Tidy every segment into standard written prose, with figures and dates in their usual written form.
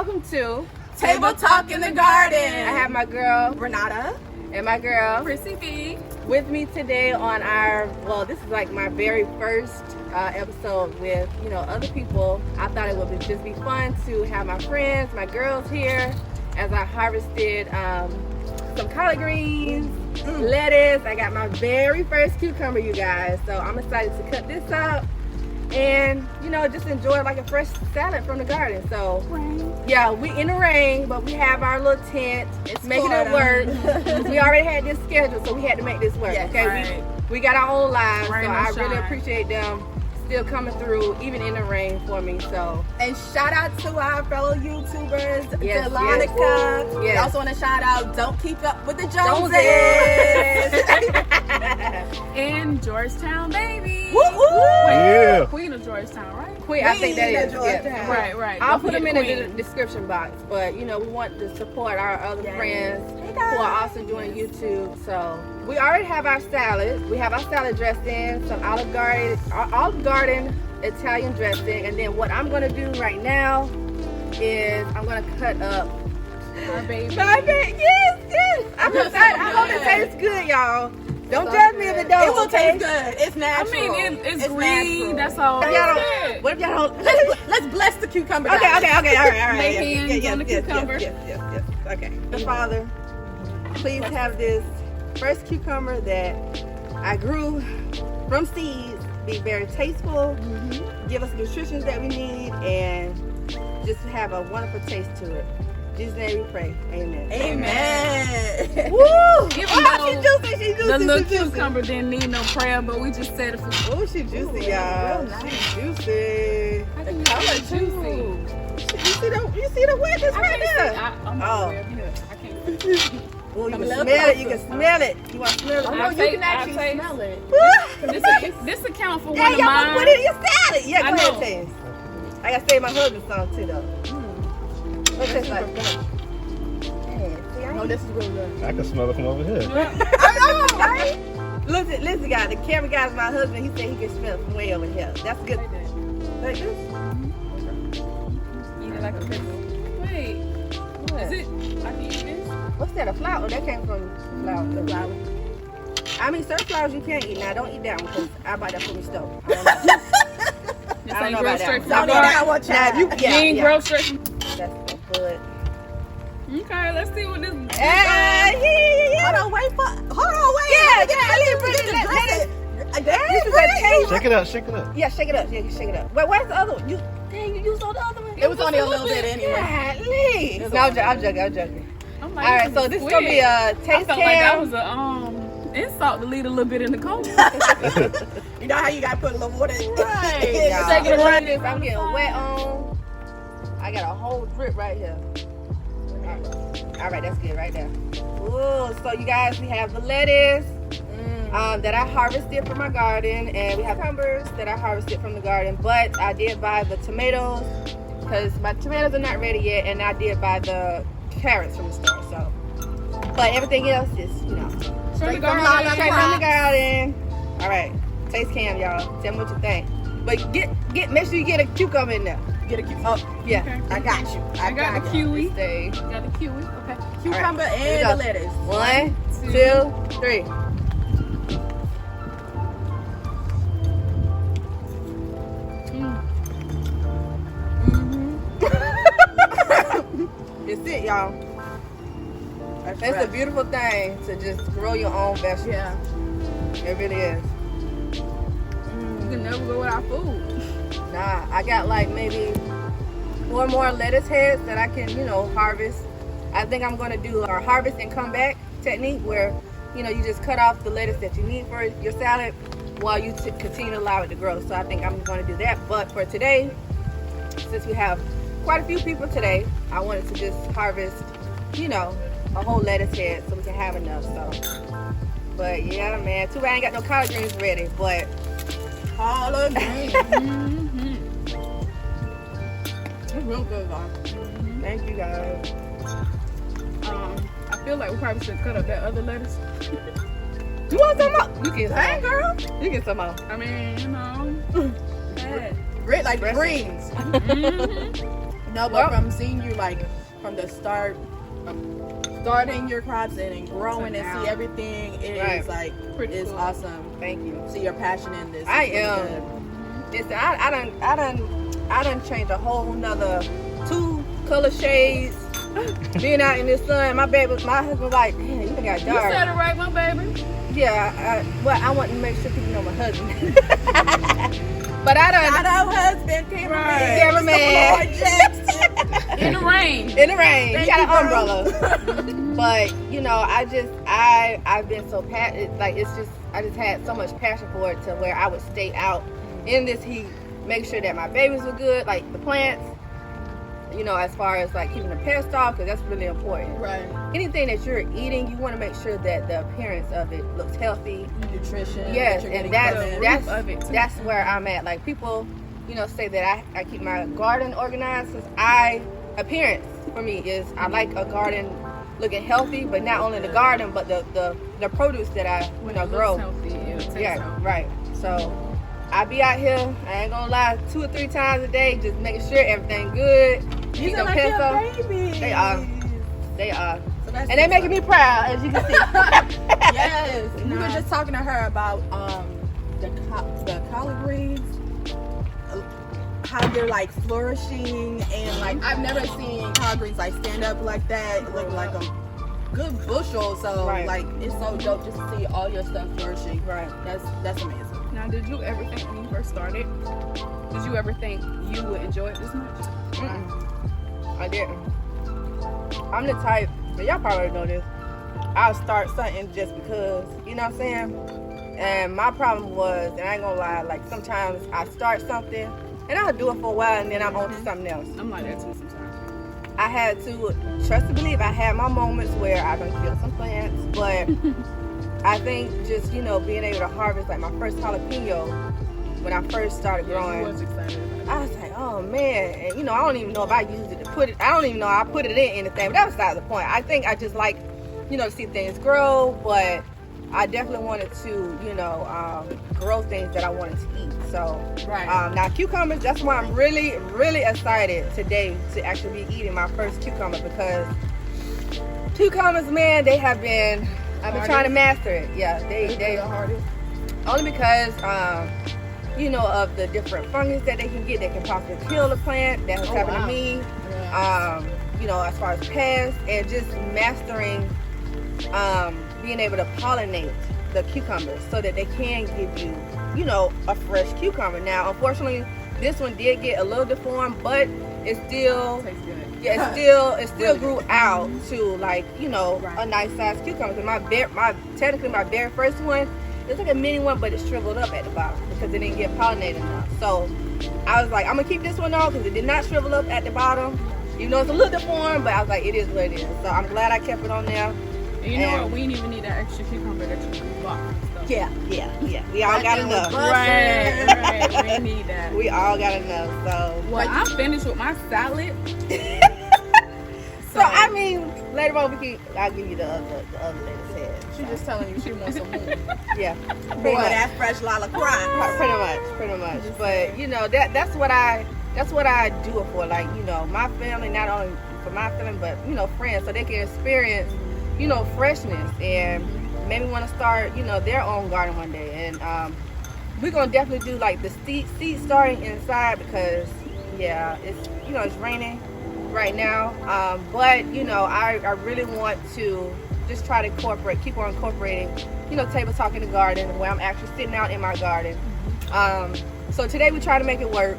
Welcome to Table Talk in the Garden. I have my girl Renata and my girl PrissieB with me today on our, well, this is like my very first episode with, other people. I thought it would just be fun to have my friends, my girls here as I harvested some collard greens, lettuce. I got my very first cucumber, you guys. So I'm excited to cut this up and, just enjoy like a fresh salad from the garden. So, yeah, we in the rain, but we have our little tent. It's making it work. We already had this scheduled, so we had to make this work. Yes, okay, right. we got our own lives, Rain so or I really shine. appreciate them still coming through, even in the rain for me. So, and shout out to our fellow YouTubers, Yes, Delanaka. yes. We also want to shout out Don't Keep Up with the Joneses. And Georgetowne, baby. Woo woo! Yeah. Queen of Georgetowne, right? Queen, I think that is. Georgetowne. Yeah. Right. I'll Don't put them in forget the Queen. description box, but we want to support our other Yes. friends Hey, who guys. are also doing YouTube. So we already have our salad. We have our salad dressing, some Olive Garden Italian dressing, and then what I'm gonna do right now is I'm gonna cut up Our baby. my baby. Yes. I'm excited. I hope it tastes good, y'all. Don't judge me if it don't. It will okay? taste good. It's I natural. mean, it's green. natural. That's all. What if y'all That's don't? it. What if y'all don't? Let's bless the cucumber. Okay, guys. all right. Lay Yes, hands yes, on the yes, cucumber. Yes. Okay. The Father, please have this first cucumber that I grew from seeds be very tasteful, give us the nutrition that we need, and just have a wonderful taste to it. In Jesus' name we pray. Amen. Amen. Woo! Even Oh, though she's juicy. The little She's juicy. cucumber didn't need no prayer, but we just said it for. Oh, she's juicy, y'all. real nice. She's juicy. The color juicy. You see the wetness I right can't there? see. I'm Oh. over here. I can't. Oh, you Come can a little smell it. You closer. can smell it. You want to smell Oh, it? no, I'll you take- can actually I'll take- smell it. This account for Yeah, one of y'all mine. put it in your salad. Yeah, I go ahead, know. taste. I gotta say my husband's song too, though. What it taste like? Oh, this is really good. I can smell it from over here. I know, right? Listen, guys. The camera guy's my husband. He said he can smell it from way over here. That's good. Like this? Eat it like a pickle. Wait, What? is it? I can eat this. What's that? A flower? That came from flower. The flower. I mean, certain flowers you can't eat. Now, don't eat that one because I bought that from the store. I don't know. This I don't ain't know grow about straight that from Don't the eat that garden. one, Now, child. you, You ain't yeah. grow straight from. That's good. Okay, let's see what this. Yeah. Hold on, wait. Yeah, Shake it up, shake it up. Yeah, shake it up. Yeah, shake it up. Wait, where's the other one? You used all the other one? It was only a little bit anyway. Golly. No, I'm joking. I'm All right, so this is gonna be a I taste felt like that cam. was a insult to leave a little bit in the cold. You know how you gotta put a little water in? Right. Y'all, Shake it around. I'm getting wet on. I got a whole drip right here. All right, that's good right there. Ooh, so you guys, we have the lettuce that I harvested from my garden, and we have cucumbers that I harvested from the garden. But I did buy the tomatoes because my tomatoes are not ready yet, and I did buy the carrots from the store. So, but everything else is, Straight from straight from the garden. All right, taste cam, y'all. Tell me what you think. But make sure you get a cucumber in there. Get a cucumber. Oh, yeah. Okay. I got you. I got the you. kiwi. Stay. Got the kiwi. Okay. Cucumber Here we and go. the lettuce. 1, 2, 3. It's it, y'all. It's a beautiful thing to just grow your own vegetables. Yeah. It really is. You can never go without food. Nah, I got like maybe 4 more lettuce heads that I can, harvest. I think I'm going to do a harvest and come back technique where, you just cut off the lettuce that you need for your salad while you continue to allow it to grow. So I think I'm going to do that. But for today, since we have quite a few people today, I wanted to just harvest, a whole lettuce head so we can have enough. So, but yeah, man, too bad I ain't got no collard greens ready, but Collard greens. It's real good, guys. thank you guys. I feel like we probably should cut up that other lettuce. You want some more? You get some Hey, more. girl. You get some more. I mean, bad. Red like Dressing. greens. Mhm. No, but from seeing you like from the start, starting your crops and growing and see everything, it is like it's awesome. Thank you. See your passion in this. I It's really am. good. Listen, I done changed a whole nother 2 color shades. Being out in the sun, my husband like, damn, you done got You dark. said it right, my baby. Yeah, well, I want to make sure people know my husband. But I done. Shadow husband, Cameraman. In the rain. In the rain. Thank You got you, an umbrella. But, you know, I've been so passionate. Like, I just had so much passion for it to where I would stay out in this heat, make sure that my babies were good, like the plants, you know, as far as like keeping the pests off, because that's really important. Right. Anything that you're eating, you want to make sure that the appearance of it looks healthy. Nutrition. Yes, that you're and getting that's where I'm at. Like, people, you know, say that I keep my garden organized, because appearance for me is I like a garden looking healthy, but not only the garden, but the produce that I grow. Healthy, Yeah, right. So I be out here, I ain't gonna lie, 2 or 3 times a day, just making sure everything good. These Keep are them like pests your off. babies. They are. They are. So that's And they making me proud, as you can see. Yes. We were just talking to her about the collard greens, how they're like flourishing, and like I've never seen collard greens like stand up like that, look like a good bushel. So like it's so dope just to see all your stuff flourishing. Right. That's amazing. Now, did you ever think when you first started, did you ever think you would enjoy it this much? I didn't. I'm the type, but y'all probably know this, I'll start something just because, you know what I'm saying? And my problem was, and I ain't gonna lie, like sometimes I start something and I'll do it for a while and then I'm on to something else. I'm like that too sometimes. I had to trust and believe. I had my moments where I done killed some plants, but I think just, you know, being able to harvest like my first jalapeno when I first started growing. I was excited about it. I was like, oh man, and you know, I don't even know if I used it to put it, I don't even know I put it in anything, but that was beside the point. I think I just like, you know, to see things grow, but I definitely wanted to, you know, grow things that I wanted to eat. So, now cucumbers, that's why I'm really, really excited today to actually be eating my first cucumber, because cucumbers, man, I've been trying to master it. Yeah, they the hardest. Only because, you know, of the different fungus that they can get that can possibly kill the plant. That has happened to me. Yeah. You know, as far as pests, and just mastering being able to pollinate the cucumbers so that they can give you, you know, a fresh cucumber. Now, unfortunately, this one did get a little deformed, but it still Tastes good. yeah, it still grew out to, like, you know, a nice sized cucumber. Cause technically my very first one, it's like a mini one, but it shriveled up at the bottom because it didn't get pollinated enough. So I was like, I'm gonna keep this one on because it did not shrivel up at the bottom. Even though it's a little deformed, but I was like, it is what it is. So I'm glad I kept it on there. And you know what? We didn't even need that extra cucumber that you bought and stuff. Yeah. We all got enough. Right. We didn't need that. We all got enough. So Well, I'm finished with my salad. So I mean, later on I'll give you the other lady's head. She's just telling you she wants some more. Yeah. Boy, that fresh Lalascrops. Pretty much. But you know, that's what I do it for. Like, you know, my family, not only for my family, but, you know, friends, so they can experience, you know, freshness, and maybe want to start, you know, their own garden one day. And we're gonna definitely do like the seed starting inside, because it's, you know, it's raining right now. But you know, I really want to just try to keep on incorporating, you know, table talk in the garden, where I'm actually sitting out in my garden. So today we try to make it work,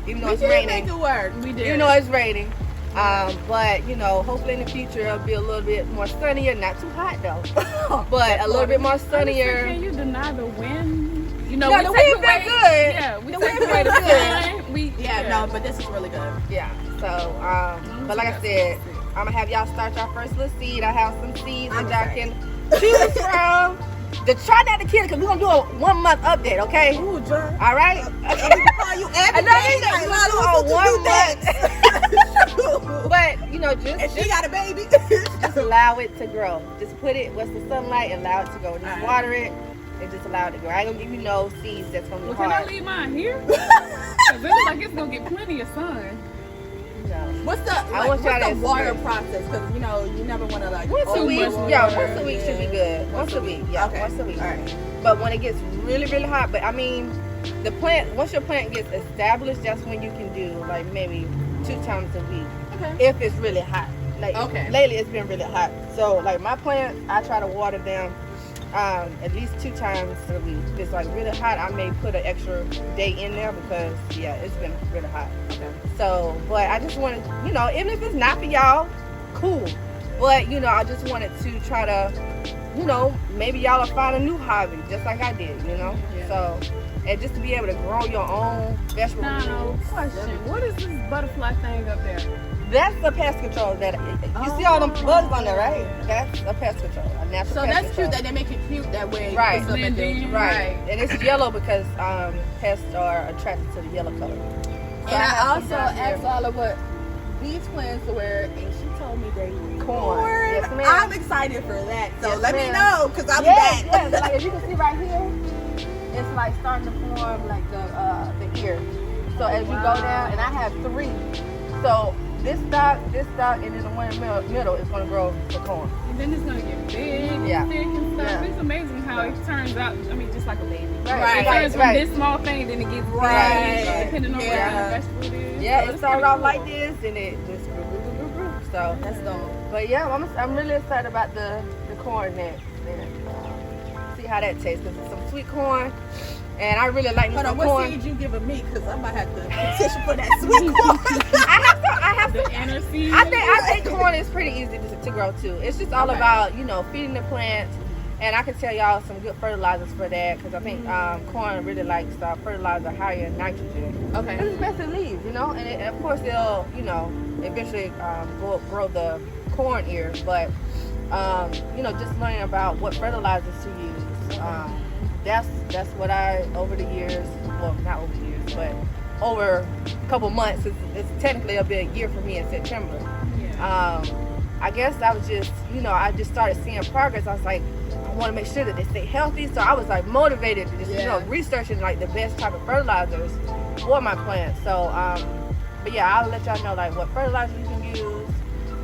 even though it's raining. Make it work. We did. Even though it's raining. But you know, hopefully in the future it'll be a little bit more sunnier, not too hot though, but a little bit more sunnier. Can you deny the wind? You know, No, we the take wind's been away, good. Yeah, we The take wind's away been the good. sun. No, but this is really good. Yeah. So, but like I said, I'm gonna have y'all start your first little seed. I have some seeds that y'all can choose from. Try not to kill it, because we're gonna do a 1 month update, okay? Ooh, John. All right? Call you every day. But you know, And she got a baby. just allow it to grow. Just put it with the sunlight and allow it to grow. Just water it and just allow it to grow. I ain't gonna give you no seeds that's gonna be Well, can I hard. leave mine here? Because it looks like it's gonna get plenty of sun. you know. What's the water process? Because you know you never want to like once a week. Yeah, once a week should be good. Once a week. Yeah, okay. Once a week. All right. But when it gets really, really hot, but I mean, the plant, once your plant gets established, that's when you can do like maybe 2 times a week. Okay. If it's really hot. Like lately it's been really hot. So like my plants, I try to water them at least 2 times a week. If it's like really hot, I may put an extra day in there because yeah, it's been really hot. Okay. So, but I just wanted, you know, even if it's not for y'all, cool. But you know, I just wanted to try to, you know, maybe y'all will find a new hobby, just like I did, you know. Yeah. So, and just to be able to grow your own vegetables. No, question. What is this butterfly thing up there? That's the pest control that you see all them bugs on there, right? That's a pest control, a natural. So pest that's control. cute that they make it cute that way. Right. It's up at the- Right. And it's yellow because pests are attracted to the yellow color. So And I have also some down here. asked Lala what these plants wear, and she told me they Corn. Yes, ma'am. I'm excited for that. So Yes, let me ma'am. know, because I'll be Yes, back. yes. Like if you can see right here, it's like starting to form like the ear. So as you go down, and I have 3. So this stalk, and then the one in the middle is going to grow the corn. And then it's gonna get big, Yeah. thick and stuff. Yeah. It's amazing how it turns out. I mean, just like a baby. Right, It turns from right. this small thing, then it gets Right. big, depending on what Yeah. kind of vegetable it is. Yeah, So it it's started pretty off cool. like this, and it just grew. So That's dope. but yeah, I'm really excited about the corn next. See how that tastes, because it's some sweet corn, and I really like me Hold on, some what corn. seed you giving me? Because I might have to petition for that sweet corn. I have The to. inner seed. I think corn is pretty easy to grow too. It's just all about, you know, feeding the plants, and I can tell y'all some good fertilizers for that, because I think corn really likes fertilizer higher in nitrogen. Okay. And it's best in leaves, you know, and of course they'll, you know, eventually grow the corn ear, but you know, just learning about what fertilizers to use. That's what I, over the years, well, not over the years, but over a couple months, it's technically a big year for me in September. Yeah. I guess I was just, you know, I just started seeing progress. I was like, I want to make sure that they stay healthy. So I was like motivated to just, you know, researching like the best type of fertilizers for my plants. So, but yeah, I'll let y'all know like what fertilizer you can use.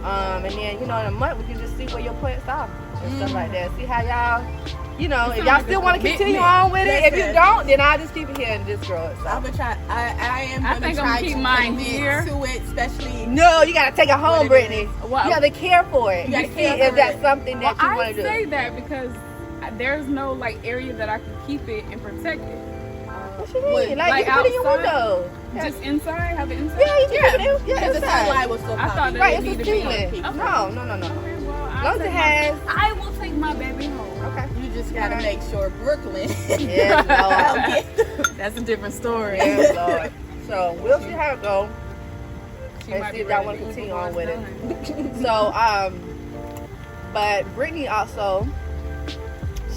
And then, you know, in a month we can just see where your plants are and stuff like that. See how y'all, you know, if y'all still want to continue on with it. If you don't, then I'll just keep it here and just grow it. So. I'm gonna try. I am I gonna think I'm try gonna keep to mine commit here. to it, especially. No, you gotta take it home, What it Brittany. is. Well, You gotta care for it. You You gotta see care if for that's it. something that you I want to do. say that because there's no like area that I can keep it and protect it. What you mean? What, Like you put it in your outside? window. Just inside, have it inside. Yeah, you can put it in. Yeah, Because the inside. sunlight will still I pop thought in. that Right, it it's a needed to be ceiling. on. No. Okay, well, As long as it has. I will take my baby home. Okay. You just gotta make sure Brooklyn. Yes, I'll Lord. get That's a different story. Yes, Lord. So we'll see how it goes. She And might see be if y'all ready want to to eat continue before on it's with it. done. So, but Brittany also,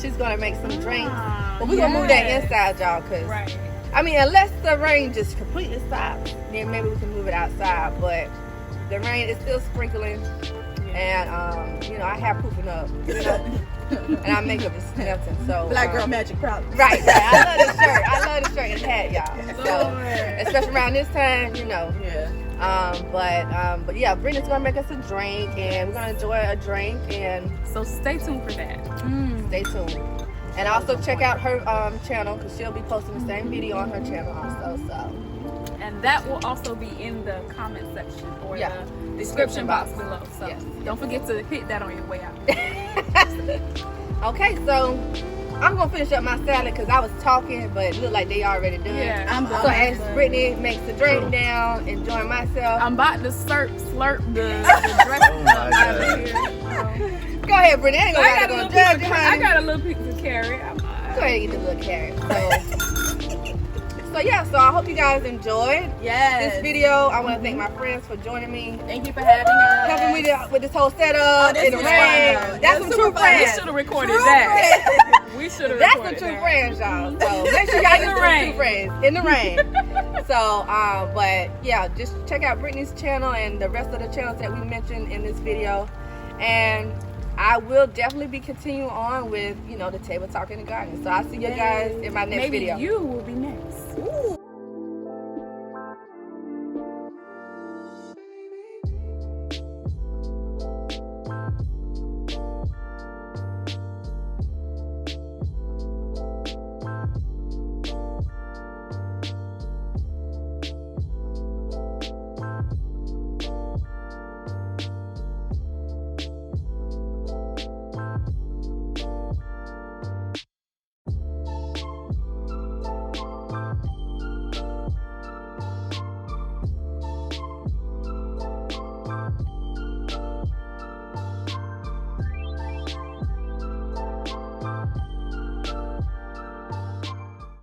she's gonna make some drinks. But we're gonna move that Yes. inside, y'all, cause Right. I mean, unless the rain just completely stops, then maybe we can move it outside. But the rain is still sprinkling, and you know, I have pooping up, you know, and our makeup is melting. So Black Girl Magic Problem. right. I love this shirt. I love this shirt and hat, y'all. So, Lord. especially around this time, you know. Yeah. But yeah, Brittany's gonna make us a drink, and we're gonna enjoy a drink, and So stay tuned for that. stay tuned. And also check out her channel, because she'll be posting the same video on her channel also. So And that will also be in the comment section or Yeah. the description box below. So Yes. don't forget to hit that on your way out. okay, so I'm gonna finish up my salad because I was talking, but it looked like they already done. Yeah. I'm So as Brittany makes the drink down, enjoying myself. I'm about to slurp the dressing my up out God. of here. Go ahead, Brittany. I ain't I gonna got, judge you, I honey. got a little piece of carrot. Go ahead and eat the little carrot. So yeah, so I hope you guys enjoyed Yes. this video. I want to thank my friends for joining me, Thank you for having us. helping me with this whole setup this in the was rain. fun, though. That's It some was true super fun. We friends. should have recorded True that. We should have That's the recorded true that. friends, y'all. So make sure y'all In get the the rain. true friends in the rain. So, but yeah, just check out Brittany's channel and the rest of the channels that we mentioned in this video, and I will definitely be continuing on with, you know, the table talk in the garden. So I'll see you guys in my next Maybe video. you will be next. Ooh.